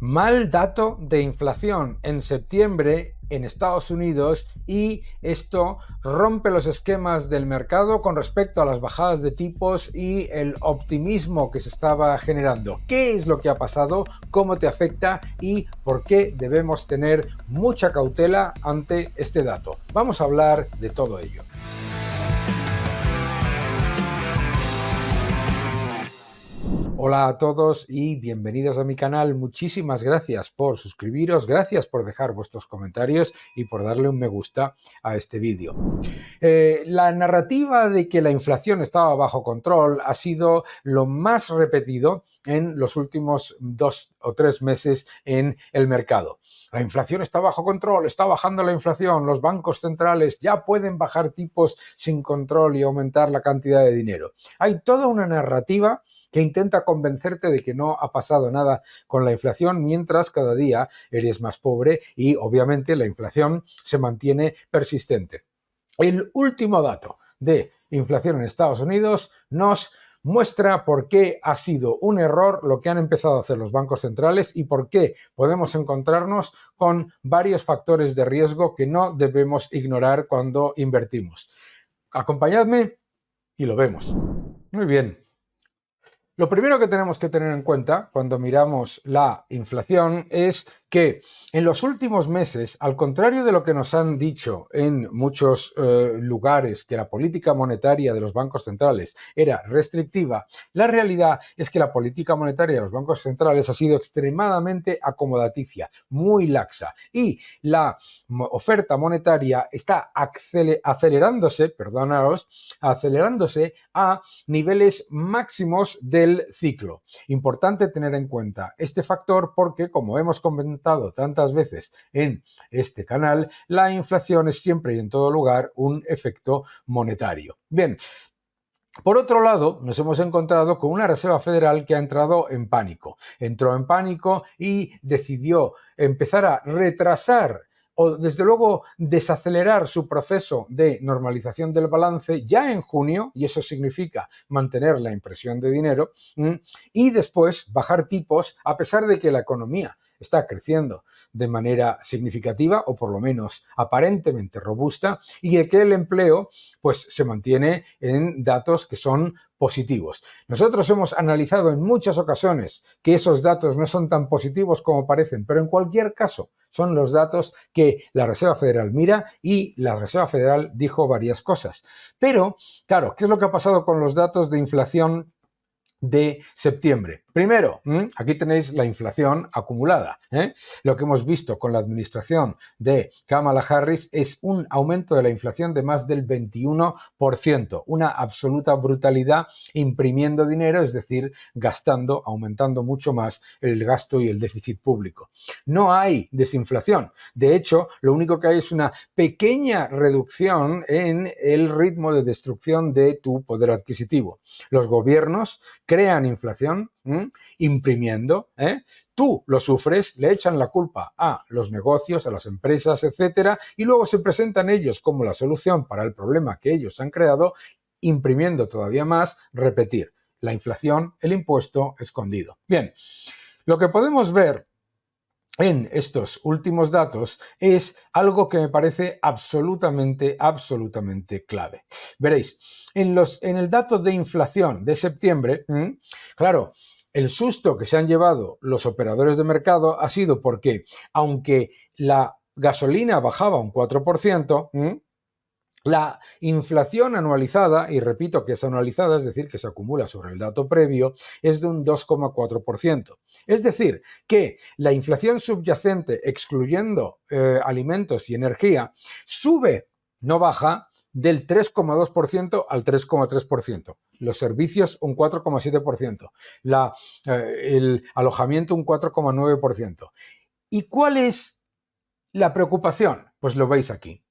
Mal dato de inflación en septiembre en Estados Unidos y esto rompe los esquemas del mercado con respecto a las bajadas de tipos y el optimismo que se estaba generando. ¿Qué es lo que ha pasado? ¿Cómo te afecta? ¿Y por qué debemos tener mucha cautela ante este dato? Vamos a hablar de todo ello. Hola a todos y bienvenidos a mi canal. Muchísimas gracias por suscribiros, gracias por dejar vuestros comentarios y por darle un me gusta a este vídeo. La narrativa de que la inflación estaba bajo control ha sido lo más repetido en los últimos 2 o 3 meses en el mercado. La inflación está bajo control, está bajando la inflación, los bancos centrales ya pueden bajar tipos sin control y aumentar la cantidad de dinero. Hay toda una narrativa que intenta convencerte de que no ha pasado nada con la inflación mientras cada día eres más pobre y obviamente la inflación se mantiene persistente. El último dato de inflación en Estados Unidos nos muestra por qué ha sido un error lo que han empezado a hacer los bancos centrales y por qué podemos encontrarnos con varios factores de riesgo que no debemos ignorar cuando invertimos. Acompañadme y lo vemos. Muy bien. Lo primero que tenemos que tener en cuenta cuando miramos la inflación es que en los últimos meses, al contrario de lo que nos han dicho en muchos lugares, que la política monetaria de los bancos centrales era restrictiva, la realidad es que la política monetaria de los bancos centrales ha sido extremadamente acomodaticia, muy laxa, y la oferta monetaria está acelerándose a niveles máximos del ciclo. Importante tener en cuenta este factor porque, como hemos comentado tantas veces en este canal, la inflación es siempre y en todo lugar un efecto monetario. Bien. Por otro lado, nos hemos encontrado con una Reserva Federal que ha entrado en pánico. Entró en pánico y decidió empezar a retrasar o desde luego desacelerar su proceso de normalización del balance ya en junio, y eso significa mantener la impresión de dinero, y después bajar tipos a pesar de que la economía está creciendo de manera significativa o por lo menos aparentemente robusta y que el empleo pues se mantiene en datos que son positivos. Nosotros hemos analizado en muchas ocasiones que esos datos no son tan positivos como parecen, pero en cualquier caso son los datos que la Reserva Federal mira y la Reserva Federal dijo varias cosas. Pero, claro, ¿qué es lo que ha pasado con los datos de inflación de septiembre? Primero, aquí tenéis la inflación acumulada. Lo que hemos visto con la administración de Kamala Harris es un aumento de la inflación de más del 21%, una absoluta brutalidad imprimiendo dinero, es decir, gastando, aumentando mucho más el gasto y el déficit público. No hay desinflación. De hecho, lo único que hay es una pequeña reducción en el ritmo de destrucción de tu poder adquisitivo. Los gobiernos crean inflación imprimiendo, tú lo sufres, le echan la culpa a los negocios, a las empresas, etcétera, y luego se presentan ellos como la solución para el problema que ellos han creado, imprimiendo todavía más, repetir la inflación, el impuesto escondido. Bien, lo que podemos ver en estos últimos datos es algo que me parece absolutamente clave. Veréis, en el dato de inflación de septiembre, claro, el susto que se han llevado los operadores de mercado ha sido porque, aunque la gasolina bajaba un 4%, la inflación anualizada, y repito que es anualizada, es decir, que se acumula sobre el dato previo, es de un 2,4%. Es decir, que la inflación subyacente, excluyendo alimentos y energía, sube, no baja, del 3,2% al 3,3%. Los servicios un 4,7%. El alojamiento un 4,9%. ¿Y cuál es la preocupación? Pues lo veis aquí,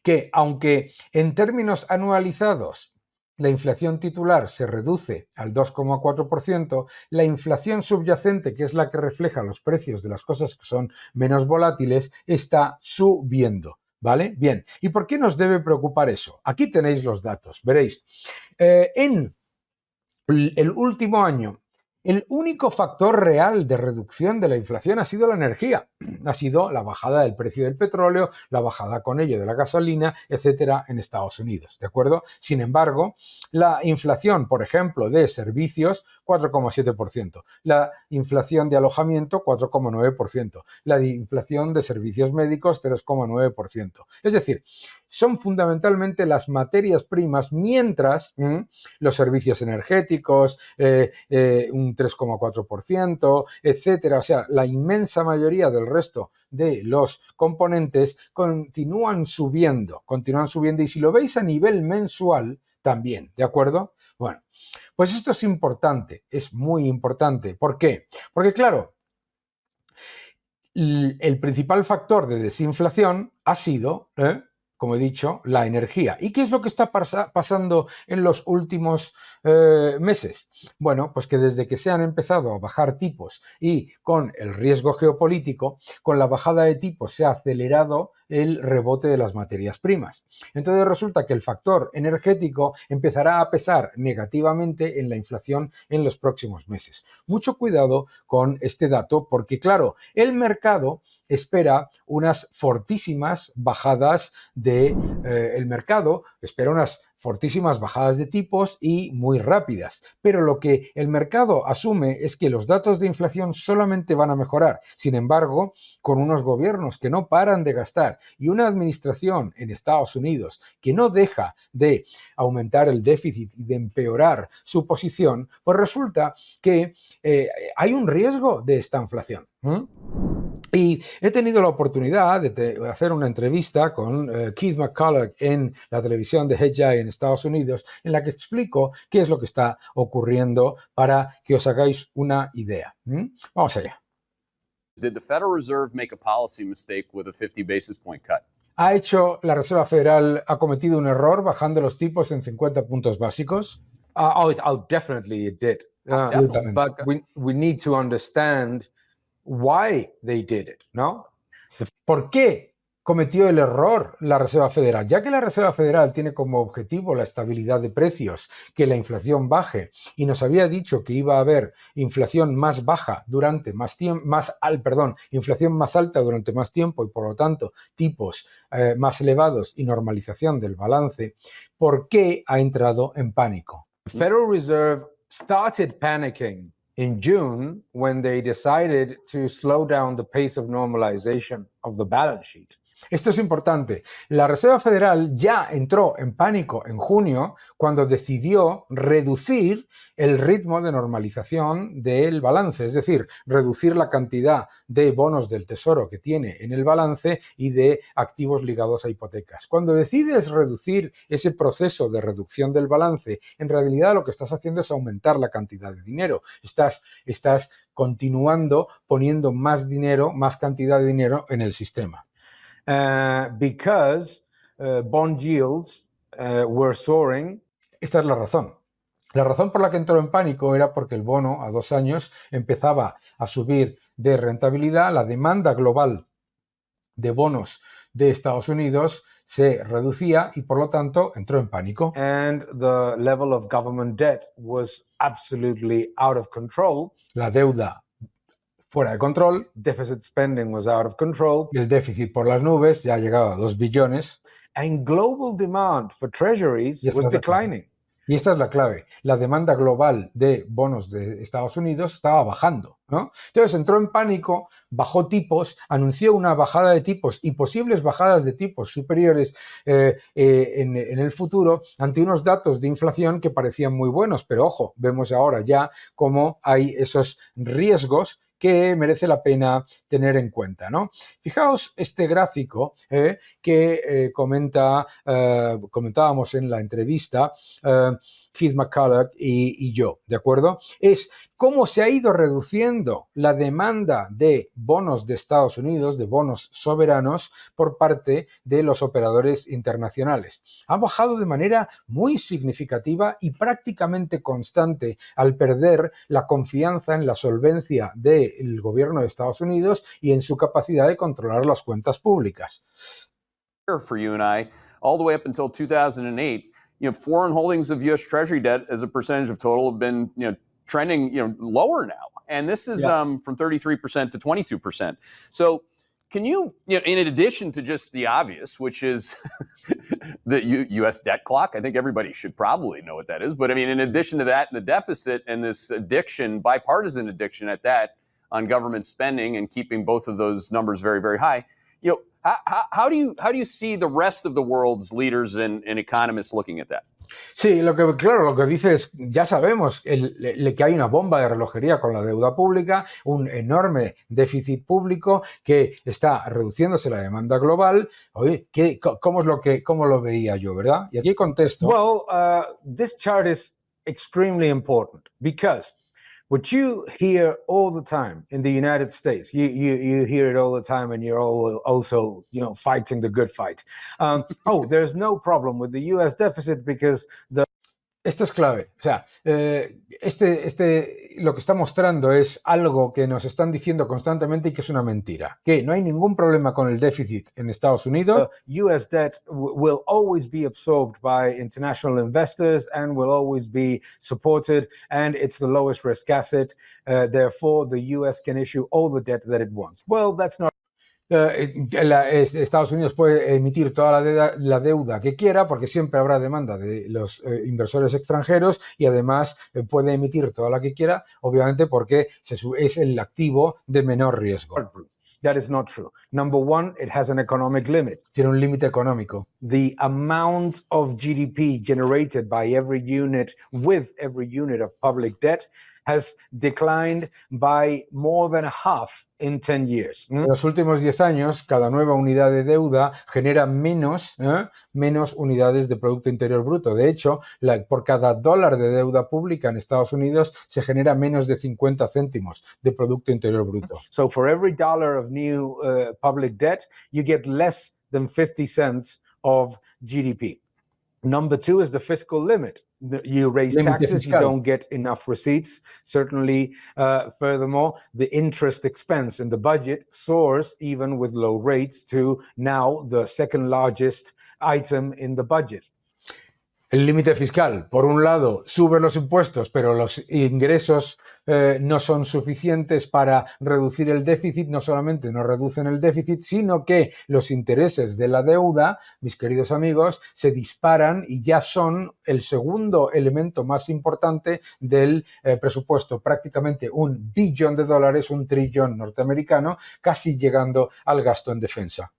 que aunque en términos anualizados la inflación titular se reduce al 2,4%, la inflación subyacente, que es la que refleja los precios de las cosas que son menos volátiles, está subiendo. ¿Vale? Bien. ¿Y por qué nos debe preocupar eso? Aquí tenéis los datos. Veréis, en el último año, el único factor real de reducción de la inflación ha sido la energía, ha sido la bajada del precio del petróleo, la bajada con ello de la gasolina, etcétera, en Estados Unidos, ¿de acuerdo? Sin embargo, la inflación, por ejemplo, de servicios, 4,7%, la inflación de alojamiento, 4,9%, la inflación de servicios médicos, 3,9%. Es decir, son fundamentalmente las materias primas, mientras los servicios energéticos, un 3,4%, etcétera. O sea, la inmensa mayoría del resto de los componentes continúan subiendo y si lo veis a nivel mensual, también, ¿de acuerdo? Bueno, pues esto es importante, es muy importante. ¿Por qué? Porque, claro, el principal factor de desinflación ha sido, como he dicho, la energía. ¿Y qué es lo que está pasando en los últimos meses? Bueno, pues que desde que se han empezado a bajar tipos y con el riesgo geopolítico, con la bajada de tipos se ha acelerado el rebote de las materias primas. Entonces resulta que el factor energético empezará a pesar negativamente en la inflación en los próximos meses. Mucho cuidado con este dato porque, claro, el mercado espera unas fortísimas bajadas el mercado espera unas fortísimas bajadas de tipos y muy rápidas. Pero lo que el mercado asume es que los datos de inflación solamente van a mejorar. Sin embargo, con unos gobiernos que no paran de gastar y una administración en Estados Unidos que no deja de aumentar el déficit y de empeorar su posición, pues resulta que hay un riesgo de esta inflación. Y he tenido la oportunidad de hacer una entrevista con Keith McCulloch en la televisión de HEDJ en Estados Unidos, en la que explico qué es lo que está ocurriendo para que os hagáis una idea. Vamos allá. Did the Federal Reserve make a policy mistake with a 50 basis point cut? La Reserva Federal ha cometido un error bajando los tipos en 50 puntos básicos? Definitely it did. Absolutamente. But we need to understand why they did it, ¿no? ¿Por qué cometió el error la Reserva Federal? Ya que la Reserva Federal tiene como objetivo la estabilidad de precios, que la inflación baje, y nos había dicho que iba a haber inflación más baja durante más tiempo, inflación más alta durante más tiempo y por lo tanto tipos más elevados y normalización del balance, ¿por qué ha entrado en pánico? The Federal Reserve started panicking in June when they decided to slow down the pace of normalization of the balance sheet. Esto es importante. La Reserva Federal ya entró en pánico en junio cuando decidió reducir el ritmo de normalización del balance, es decir, reducir la cantidad de bonos del Tesoro que tiene en el balance y de activos ligados a hipotecas. Cuando decides reducir ese proceso de reducción del balance, en realidad lo que estás haciendo es aumentar la cantidad de dinero. Estás continuando poniendo más dinero, más cantidad de dinero en el sistema. Because bond yields were soaring. Esta es la razón. La razón por la que entró en pánico era porque el bono a 2 años empezaba a subir de rentabilidad, la demanda global de bonos de Estados Unidos se reducía y por lo tanto entró en pánico. And the level of government debt was absolutely out of control. La deuda fuera de control, deficit spending was out of control, y el déficit por las nubes ya ha llegado a 2 billones. And global demand for treasuries was declining. Y esta es la clave. La demanda global de bonos de Estados Unidos estaba bajando, ¿no? Entonces entró en pánico, bajó tipos, anunció una bajada de tipos y posibles bajadas de tipos superiores en el futuro ante unos datos de inflación que parecían muy buenos. Pero ojo, vemos ahora ya cómo hay esos riesgos que merece la pena tener en cuenta, ¿no? Fijaos este gráfico que comentábamos en la entrevista Keith McCulloch y yo, ¿de acuerdo? Es cómo se ha ido reduciendo la demanda de bonos de Estados Unidos, de bonos soberanos, por parte de los operadores internacionales. Ha bajado de manera muy significativa y prácticamente constante al perder la confianza en la solvencia del gobierno de Estados Unidos y en su capacidad de controlar las cuentas públicas. For you and I, all the way up until 2008, foreign holdings of U.S. Treasury debt as a percentage of total have been, trending, lower now. And this is from 33% to 22%. So can you, in addition to just the obvious, which is the U.S. debt clock, I think everybody should probably know what that is. But I mean, in addition to that, the deficit and this addiction, bipartisan addiction at that, on government spending and keeping both of those numbers very, very high, how do you see the rest of the world's leaders and economists looking at that? Sí, lo que dice es, ya sabemos que hay una bomba de relojería con la deuda pública, un enorme déficit público que está reduciéndose la demanda global. Oye, ¿cómo lo veía yo, verdad? Y aquí contesto. Well, this chart is extremely important because what you hear all the time in the United States, you hear it all the time, and you're also fighting the good fight. There's no problem with the U.S. deficit because the Esto es clave. O sea, lo que está mostrando es algo que nos están diciendo constantemente y que es una mentira. Que no hay ningún problema con el déficit en Estados Unidos. U.S. debt will always be absorbed by international investors and will always be supported, and it's the lowest risk asset. Therefore, the U.S. can issue all the debt that it wants. Well, that's not. Estados Unidos puede emitir toda la deuda que quiera porque siempre habrá demanda de los inversores extranjeros y además puede emitir toda la que quiera, obviamente porque es el activo de menor riesgo. That is not true. Number one, it has an economic limit. Tiene un límite económico. The amount of GDP generated by every unit of public debt has declined by more than half in 10 years. En los últimos 10 años, cada nueva unidad de deuda genera menos unidades de Producto Interior Bruto. De hecho, por cada dólar de deuda pública en Estados Unidos se genera menos de 50 céntimos de Producto Interior Bruto. So for every dollar of new public debt, you get less than 50 cents of GDP. Number two is the fiscal limit. You raise taxes, you don't get enough receipts. Certainly, furthermore, the interest expense in the budget soars even with low rates to now the second largest item in the budget. El límite fiscal, por un lado, sube los impuestos, pero los ingresos no son suficientes para reducir el déficit. No solamente no reducen el déficit, sino que los intereses de la deuda, mis queridos amigos, se disparan y ya son el segundo elemento más importante del presupuesto. Prácticamente $1 billón, un trillón norteamericano, casi llegando al gasto en defensa.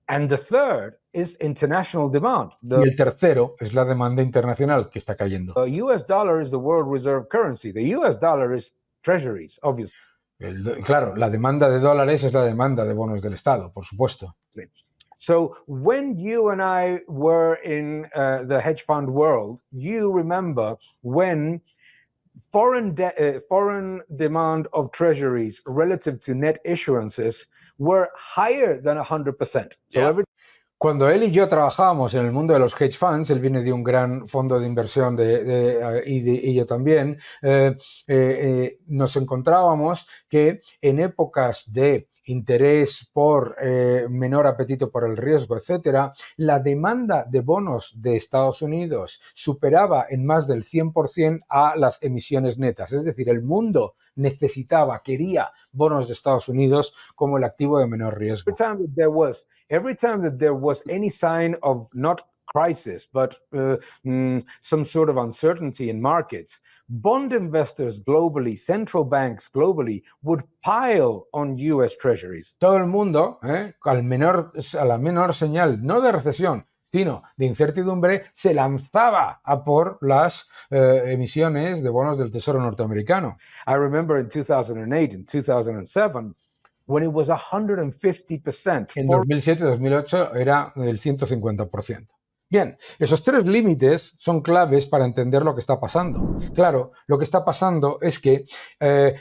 And the third is international demand. Y el tercero es la demanda internacional que está cayendo. The US dollar is the world reserve currency. The US dollar is treasuries, obviously. Claro, la demanda de dólares es la demanda de bonos del Estado, por supuesto. So when you and I were in the hedge fund world, you remember when foreign demand of treasuries relative to net issuances were higher than 100%. Cuando él y yo trabajábamos en el mundo de los hedge funds, él viene de un gran fondo de inversión y yo también, nos encontrábamos que en épocas de interés por menor apetito por el riesgo, etcétera, la demanda de bonos de Estados Unidos superaba en más del 100% a las emisiones netas. Es decir, el mundo quería bonos de Estados Unidos como el activo de menor riesgo. Every time that there was any sign of not crisis, but some sort of uncertainty in markets, bond investors globally, central banks globally, would pile on US treasuries. Todo el mundo, a la menor señal, no de recesión, sino de incertidumbre, se lanzaba a por las emisiones de bonos del Tesoro norteamericano. I remember in 2008 and 2007, when it was 150%. En 2007-2008 era del 150%. Bien, esos tres límites son claves para entender lo que está pasando. Claro, lo que está pasando es que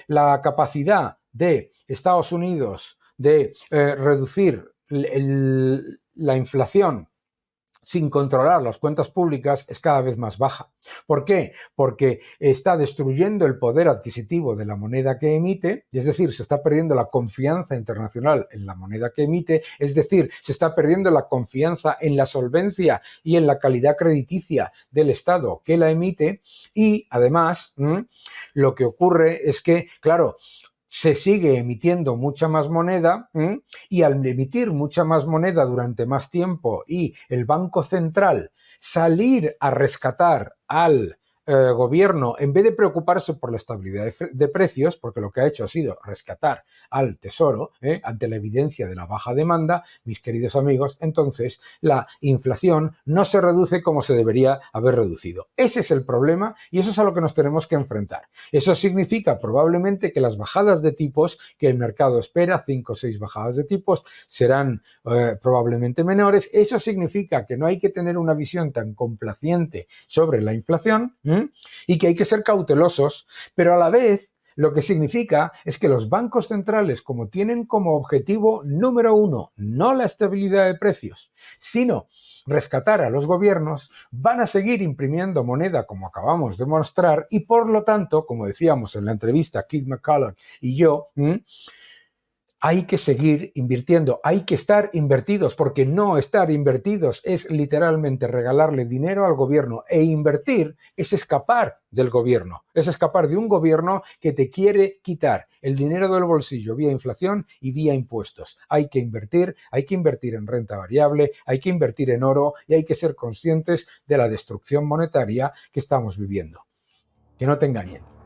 la capacidad de Estados Unidos de reducir la inflación sin controlar las cuentas públicas es cada vez más baja. ¿Por qué? Porque está destruyendo el poder adquisitivo de la moneda que emite, es decir, se está perdiendo la confianza internacional en la moneda que emite, es decir, se está perdiendo la confianza en la solvencia y en la calidad crediticia del Estado que la emite y, además, lo que ocurre es que, claro, se sigue emitiendo mucha más moneda y al emitir mucha más moneda durante más tiempo y el Banco Central salir a rescatar al gobierno, en vez de preocuparse por la estabilidad de precios, porque lo que ha hecho ha sido rescatar al tesoro ante la evidencia de la baja demanda, mis queridos amigos, entonces la inflación no se reduce como se debería haber reducido. Ese es el problema y eso es a lo que nos tenemos que enfrentar. Eso significa probablemente que las bajadas de tipos que el mercado espera, 5 o 6 bajadas de tipos, serán probablemente menores. Eso significa que no hay que tener una visión tan complaciente sobre la inflación y que hay que ser cautelosos, pero a la vez lo que significa es que los bancos centrales, como tienen como objetivo número 1 no la estabilidad de precios, sino rescatar a los gobiernos, van a seguir imprimiendo moneda como acabamos de mostrar y por lo tanto, como decíamos en la entrevista Keith McCulloch y yo, hay que seguir invirtiendo, hay que estar invertidos, porque no estar invertidos es literalmente regalarle dinero al gobierno e invertir es escapar del gobierno, es escapar de un gobierno que te quiere quitar el dinero del bolsillo vía inflación y vía impuestos. Hay que invertir en renta variable, hay que invertir en oro y hay que ser conscientes de la destrucción monetaria que estamos viviendo. Que no te engañen.